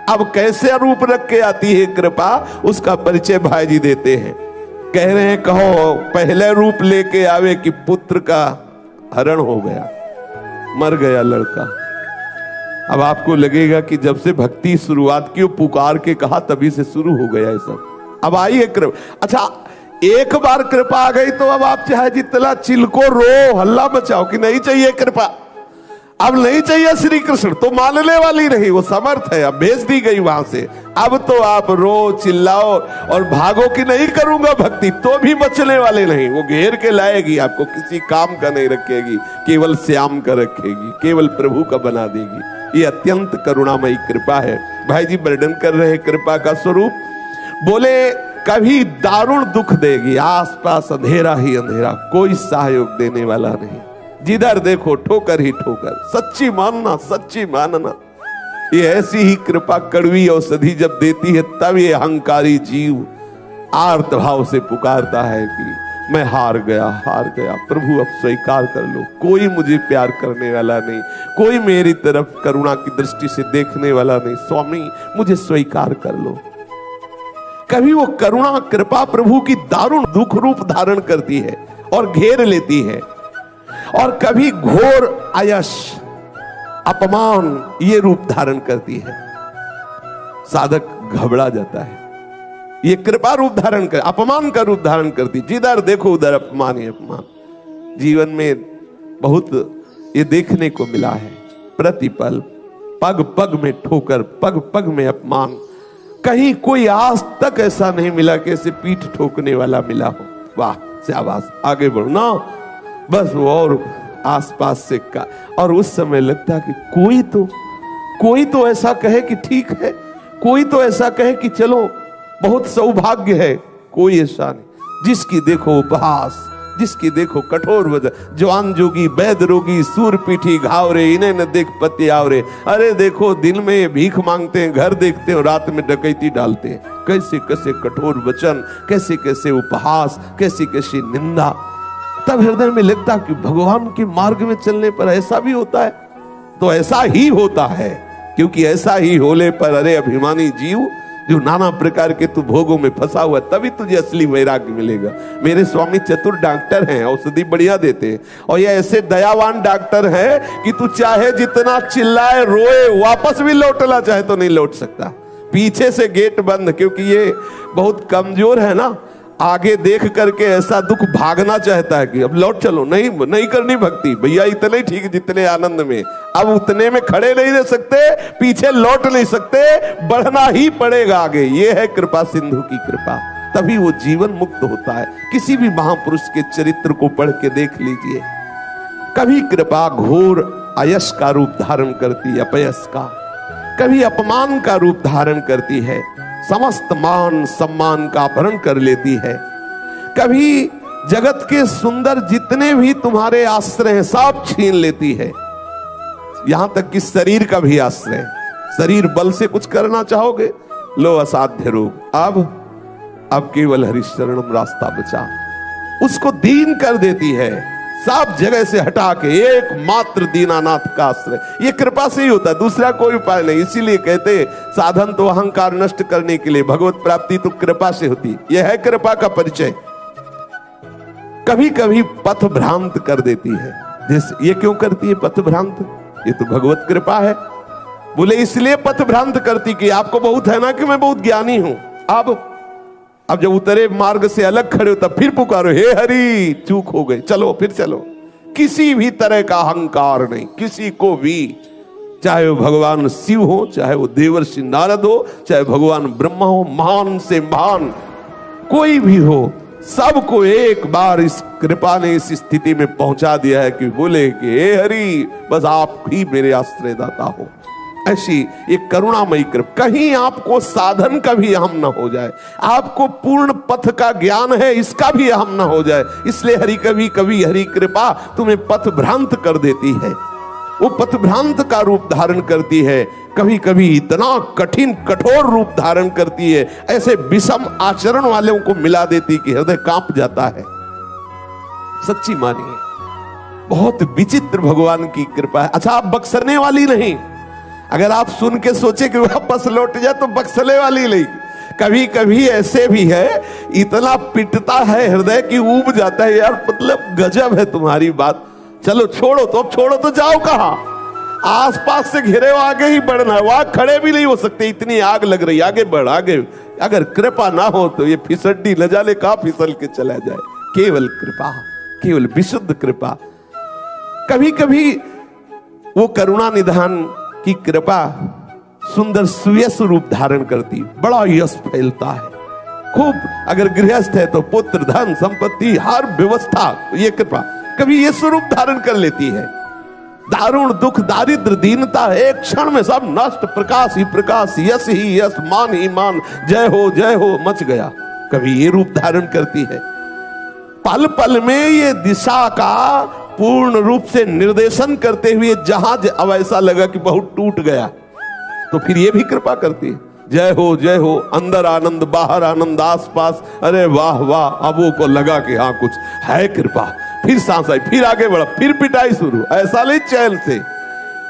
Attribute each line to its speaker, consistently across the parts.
Speaker 1: अब कैसे रूप रख के आती है कृपा, उसका परिचय भाई जी देते हैं। कह रहे हैं कहो पहले रूप लेके आवे कि पुत्र का हरण हो गया, मर गया लड़का। अब आपको लगेगा कि जब से भक्ति शुरुआत की, पुकार के कहा तभी से शुरू हो गया ये सब। अब आइए कृपा। अच्छा, एक बार कृपा आ गई तो अब आप चाहे जितना चिल्को रो हल्ला मचाओ कि नहीं चाहिए कृपा, अब नहीं चाहिए श्री कृष्ण, तो मानने वाली रही, वो समर्थ है, अब भेज दी गई वहां से। अब तो आप रो चिल्लाओ और भागो कि नहीं करूंगा भक्ति, तो भी बचने वाले नहीं। वो घेर के लाएगी आपको, किसी काम का नहीं रखेगी, केवल श्याम का रखेगी, केवल प्रभु का बना देगी। ये अत्यंत करुणामयी कृपा है। भाई जी वर्णन कर रहे कृपा का स्वरूप, बोले कभी दारुण दुख देगी, आसपास अंधेरा ही अंधेरा, कोई सहयोग देने वाला नहीं, जिधर देखो ठोकर ही ठोकर। सच्ची मानना, सच्ची मानना, ये ऐसी ही कृपा कड़वी औषधि जब देती है, तब ये अहंकारी जीव आर्त भाव से पुकारता है कि मैं हार गया प्रभु, अब स्वीकार कर लो, कोई मुझे प्यार करने वाला नहीं, कोई मेरी तरफ करुणा की दृष्टि से देखने वाला नहीं, स्वामी मुझे स्वीकार कर लो। कभी वो करुणा कृपा प्रभु की दारुण दुख रूप धारण करती है और घेर लेती है, और कभी घोर आयश अपमान ये रूप धारण करती है। साधक घबरा जाता है, ये कृपा रूप धारण कर, अपमान का रूप धारण करती, जिधर देखो उधर अपमान ही अपमान। जीवन में बहुत ये देखने को मिला है, प्रतिपल पग पग में ठोकर, पग पग में अपमान। कहीं कोई आज तक ऐसा नहीं मिला कि ऐसे पीठ ठोकने वाला मिला हो। वाह शाबाश, आगे बढ़ो ना, बस वो और आसपास से का। और उस समय लगता कि कोई तो ऐसा कहे कि ठीक है, कोई तो ऐसा कहे कि चलो बहुत सौभाग्य है। कोई ऐसा नहीं, जिसकी देखो उपहास, जिसकी देखो कठोर वजह, जवान जोगी वैद रोगी सूर पीठी घावरे, इन्हें न देख पति आवरे। अरे देखो दिन में ये भीख मांगते हैं, घर देखते हैं, रात में डकैती डालते हैं। कैसे कैसे कठोर वचन, कैसे कैसे उपहास, कैसी कैसी निंदा। तब हृदय में लगता कि भगवान के मार्ग में चलने पर ऐसा भी होता है, तो ऐसा ही होता है, क्योंकि ऐसा ही होने पर अरे अभिमानी जीव जो नाना प्रकार के तू भोगों में फंसा हुआ, तभी तुझे असली वैराग्य मिलेगा। मेरे स्वामी चतुर डॉक्टर हैं, औषधि बढ़िया देते हैं, और ये ऐसे दयावान डॉक्टर हैं कि तू चाहे जितना चिल्लाए रोए, वापस भी लौटना चाहे तो नहीं लौट सकता। पीछे से गेट बंद, क्योंकि ये बहुत कमजोर है ना, आगे देख करके ऐसा दुख भागना चाहता है कि अब लौट चलो, नहीं करनी भक्ति भैया, इतने ठीक जितने आनंद में, अब उतने में खड़े नहीं रह सकते, पीछे लौट नहीं सकते, बढ़ना ही पड़ेगा आगे। ये है कृपा सिंधु की कृपा, तभी वो जीवन मुक्त होता है। किसी भी महापुरुष के चरित्र को पढ़ के देख लीजिए, कभी कृपा घोर अयश का रूप धारण करती है, अपयश का, कभी अपमान का रूप धारण करती है, समस्त मान सम्मान का अपहरण कर लेती है। कभी जगत के सुंदर जितने भी तुम्हारे आश्रय हैं सब छीन लेती है, यहां तक कि शरीर का भी आश्रय। शरीर बल से कुछ करना चाहोगे, लो असाध्य रोग, अब केवल हरिशरणम रास्ता बचा, उसको दीन कर देती है। सब जगह से हटा के एकमात्र दीनानाथ का आश्रय, ये कृपा से ही होता है, दूसरा कोई उपाय नहीं। इसीलिए कहते साधन तो अहंकार नष्ट करने के लिए, भगवत प्राप्ति तो कृपा से होती, यह है कृपा का परिचय। कभी कभी पथ भ्रांत कर देती है, जैसे ये क्यों करती है पथ भ्रांत, ये तो भगवत कृपा है। बोले इसलिए पथ भ्रांत करती कि आपको बहुत है ना कि मैं बहुत ज्ञानी हूं। अब जब उतरे मार्ग से अलग खड़े हो तब फिर पुकारो, हे हरि चूक हो गई, चलो फिर चलो। किसी भी तरह का अहंकार नहीं, किसी को भी, चाहे वो भगवान शिव हो, चाहे वो देवर्षि नारद हो, चाहे भगवान ब्रह्मा हो, महान से महान कोई भी हो, सबको एक बार इस कृपा ने इस स्थिति में पहुंचा दिया है कि बोले कि हे हरि बस आप ही मेरे आश्रयदाता हो। ऐसी एक करुणामयी कृपा, कहीं आपको साधन का भी अहम न हो जाए, आपको पूर्ण पथ का ज्ञान है इसका भी अहम न हो जाए। इसलिए हरि कभी कभी हरि कृपा तुम्हें पथ भ्रांत कर देती है, वो पथ भ्रांत का रूप धारण करती है। कभी कभी इतना कठिन कठोर रूप धारण करती है, ऐसे विषम आचरण वालों को मिला देती कि हृदय कांप जाता है। सच्ची मानिए, बहुत विचित्र भगवान की कृपा है। अच्छा, आप बख्शने वाली नहीं, अगर आप सुन के सोचे कि वापस लौट जाए तो बक्सले वाली नहीं। कभी कभी ऐसे भी है, इतना पिटता है हृदय कि ऊब जाता है, यार मतलब गजब है तुम्हारी बात, चलो छोड़ो तो, अब छोड़ो तो जाओ कहां? आसपास से घिरे हो, आगे ही बढ़ना है, वहां खड़े भी नहीं हो सकते, इतनी आग लग रही, आगे बढ़ आगे। अगर कृपा ना हो तो ये फिसड्डी न जाने कहां फिसल के चला जाए। केवल कृपा, केवल विशुद्ध कृपा। कभी कभी वो करुणा निधान की कृपा सुंदर सुयश रूप धारण करती, बड़ा यश फैलता है खूब। अगर गृहस्थ है तो पुत्र, धन, संपत्ति, हर व्यवस्था, ये कृपा कभी ये स्वरूप धारण कर लेती है। दारुण दुख, दारिद्र, दीनता एक क्षण में सब नष्ट, प्रकाश ही प्रकाश, यश ही यश, मान ही मान, जय हो मच गया। कभी ये रूप धारण करती है। पल पल में ये दिशा का पूर्ण रूप से निर्देशन करते हुए जहाज अब ऐसा लगा कि बहुत टूट गया, तो फिर ये भी कृपा करती है। जय हो, अंदर आनंद बाहर आनंद, आस पास, अरे वाह वाह। अब वो को लगा कि हाँ कुछ है कृपा, फिर सांस आई, फिर आगे बढ़ा, फिर पिटाई शुरू। ऐसा नहीं चैन से,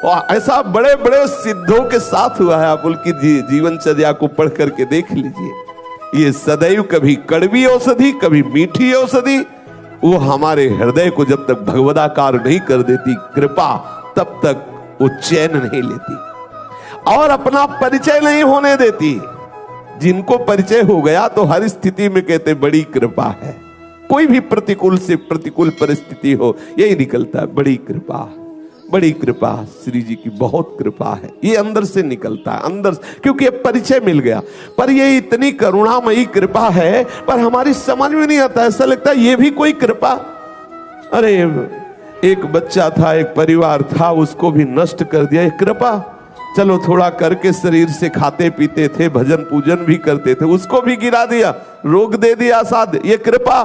Speaker 1: और ऐसा बड़े बड़े सिद्धों के साथ हुआ है। आप उनकी जीवनचर्या को पढ़ करके देख लीजिए। ये सदैव कभी कड़वी औषधि, कभी मीठी औषधि, वो हमारे हृदय को जब तक भगवदाकार नहीं कर देती कृपा, तब तक वो चैन नहीं लेती और अपना परिचय नहीं होने देती। जिनको परिचय हो गया तो हर स्थिति में कहते बड़ी कृपा है। कोई भी प्रतिकूल से प्रतिकूल परिस्थिति हो, यही निकलता है बड़ी कृपा, बड़ी कृपा, श्री जी की बहुत कृपा है। ये अंदर से निकलता है, अंदर से, क्योंकि ये परिचय मिल गया। पर ये इतनी करुणामयी कृपा है, पर हमारी समझ में नहीं आता, ऐसा लगता है ये भी कोई कृपा। अरे एक बच्चा था, एक परिवार था, उसको भी नष्ट कर दिया, ये कृपा। चलो थोड़ा करके शरीर से खाते पीते थे, भजन पूजन भी करते थे, उसको भी गिरा दिया, रोग दे दिया साध, ये कृपा।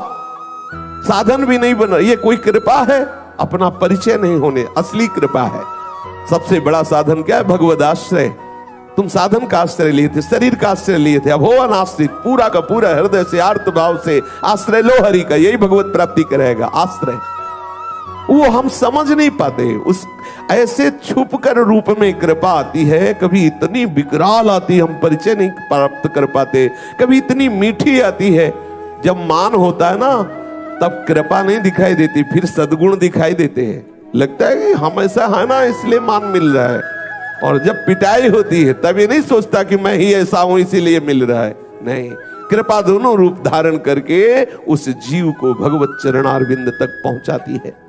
Speaker 1: साधन भी नहीं बना, ये कोई कृपा है? अपना परिचय नहीं होने, असली कृपा है। सबसे बड़ा साधन क्या है? भगवद आश्रय। तुम साधन का आश्रय लिए थे, शरीर का आश्रय लिए थे, अब हो अनाश्रित, पूरा का पूरा हृदय से आर्त भाव से आश्रय लो हरि का, यही भगवत प्राप्ति कराएगा। आश्रय वो हम समझ नहीं पाते, उस ऐसे छुप कर रूप में कृपा आती है। कभी इतनी विकराल आती है, हम परिचय नहीं प्राप्त कर पाते। कभी इतनी मीठी आती है, जब मान होता है ना तब कृपा नहीं दिखाई देती, फिर सद्गुण दिखाई देते हैं। लगता है कि हम ऐसा है ना इसलिए मान मिल रहा है। और जब पिटाई होती है तब ये नहीं सोचता कि मैं ही ऐसा हूं इसीलिए मिल रहा है, नहीं। कृपा दोनों रूप धारण करके उस जीव को भगवत चरणारविंद तक पहुंचाती है।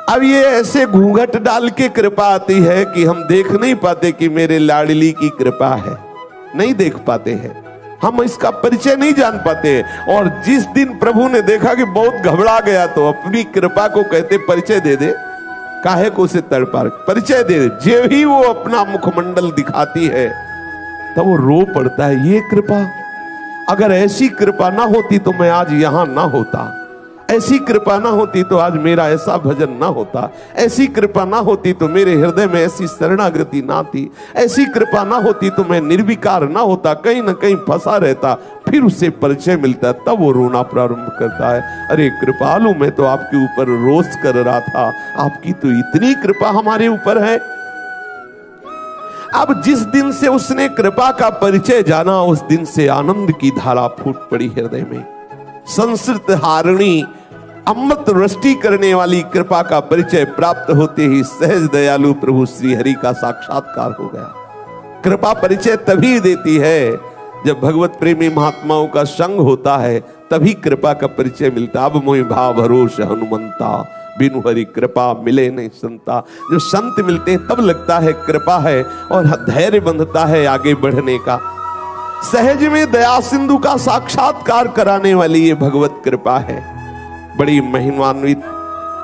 Speaker 1: अब ये ऐसे घूंघट डाल के कृपा आती है कि हम देख नहीं पाते कि मेरे लाडली की कृपा है, नहीं देख पाते हैं, हम इसका परिचय नहीं जान पाते। और जिस दिन प्रभु ने देखा कि बहुत घबरा गया तो अपनी कृपा को कहते परिचय दे दे, काहे को उसे तड़पा, परिचय दे दे। जो ही वो अपना मुखमंडल दिखाती है तब वो रो पड़ता है, ये कृपा। अगर ऐसी कृपा ना होती तो मैं आज यहां ना होता, ऐसी कृपा ना होती तो आज मेरा ऐसा भजन ना होता, ऐसी कृपा ना होती तो मेरे हृदय में ऐसी शरणागति ना थी, ऐसी कृपा ना होती तो मैं निर्विकार ना होता, कहीं ना कहीं फंसा रहता। फिर उसे परिचय मिलता है, तब वो रोना प्रारंभ करता है, अरे कृपालु मैं तो आपके ऊपर रोष कर रहा था, आपकी तो इतनी कृपा हमारे ऊपर है। अब जिस दिन से उसने कृपा का परिचय जाना, उस दिन से आनंद की धारा फूट पड़ी हृदय में। संस्कृत हारिणी अमृत वृष्टि करने वाली कृपा का परिचय प्राप्त होते ही सहज दयालु प्रभु श्री हरि का साक्षात्कार हो गया। कृपा परिचय तभी देती है जब भगवत प्रेमी महात्माओं का संग होता है, तभी कृपा का परिचय मिलता। अब मोहि भाव भरोस हनुमंता, बिनु हरि कृपा मिले नहीं संता। जो संत मिलते हैं तब लगता है कृपा है, और धैर्य बंधता है आगे बढ़ने का। सहज में दया सिंधु का साक्षात्कार कराने वाली ये भगवत कृपा है। बड़ी महिमान्वित,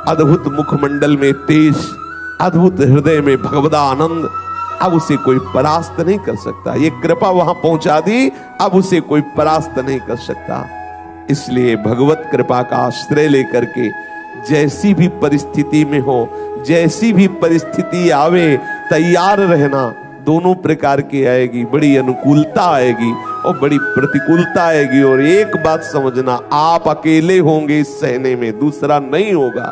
Speaker 1: अद्भुत मुखमंडल में तेज, अद्भुत हृदय में भगवदा आनंद। अब उसे कोई परास्त नहीं कर सकता, ये कृपा वहां पहुंचा दी, अब उसे कोई परास्त नहीं कर सकता। इसलिए भगवत कृपा का आश्रय लेकर के जैसी भी परिस्थिति में हो, जैसी भी परिस्थिति आवे, तैयार रहना। दोनों प्रकार की आएगी, बड़ी अनुकूलता आएगी और बड़ी प्रतिकूलता आएगी। और एक बात समझना, आप अकेले होंगे इस सहने में, दूसरा नहीं होगा।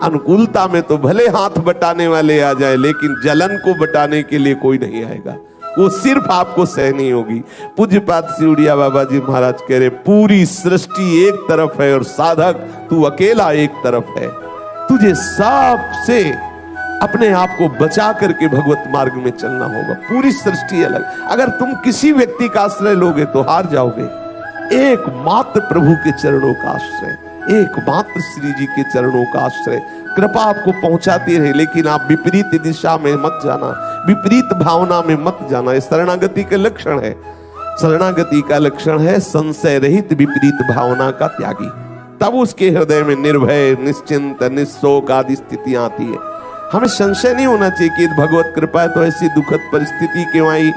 Speaker 1: अनुकूलता में तो भले हाथ बटाने वाले आ जाए, लेकिन जलन को बटाने के लिए कोई नहीं आएगा, वो सिर्फ आपको सहनी होगी। पूज्यपाद सिउड़िया बाबा जी महाराज कह रहे, पूरी सृष्टि एक तरफ है और साधक तू अकेला एक तरफ है। तुझे सबसे अपने आप को बचा करके भगवत मार्ग में चलना होगा। पूरी सृष्टि अलग, अगर तुम किसी व्यक्ति का आश्रय लोगे तो हार जाओगे। एकमात्र प्रभु के चरणों का आश्रय, एकमात्र श्री जी के चरणों का आश्रय। कृपा आपको पहुंचाती रहे, लेकिन आप विपरीत दिशा में मत जाना, विपरीत भावना में मत जाना। ये शरणागति का लक्षण है। शरणागति का लक्षण है संशय रहित विपरीत भावना का त्यागी। तब उसके हृदय में निर्भय, निश्चिंत, निस्शोक आदि स्थितियां आती है। हमें संशय नहीं होना चाहिए कि भगवत कृपा है तो ऐसी दुखद परिस्थिति क्यों आई।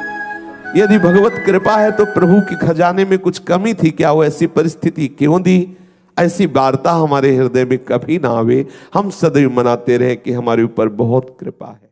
Speaker 1: यदि भगवत कृपा है तो प्रभु के खजाने में कुछ कमी थी क्या, वो ऐसी परिस्थिति क्यों दी। ऐसी वार्ता हमारे हृदय में कभी ना आवे। हम सदैव मनाते रहे कि हमारे ऊपर बहुत कृपा है।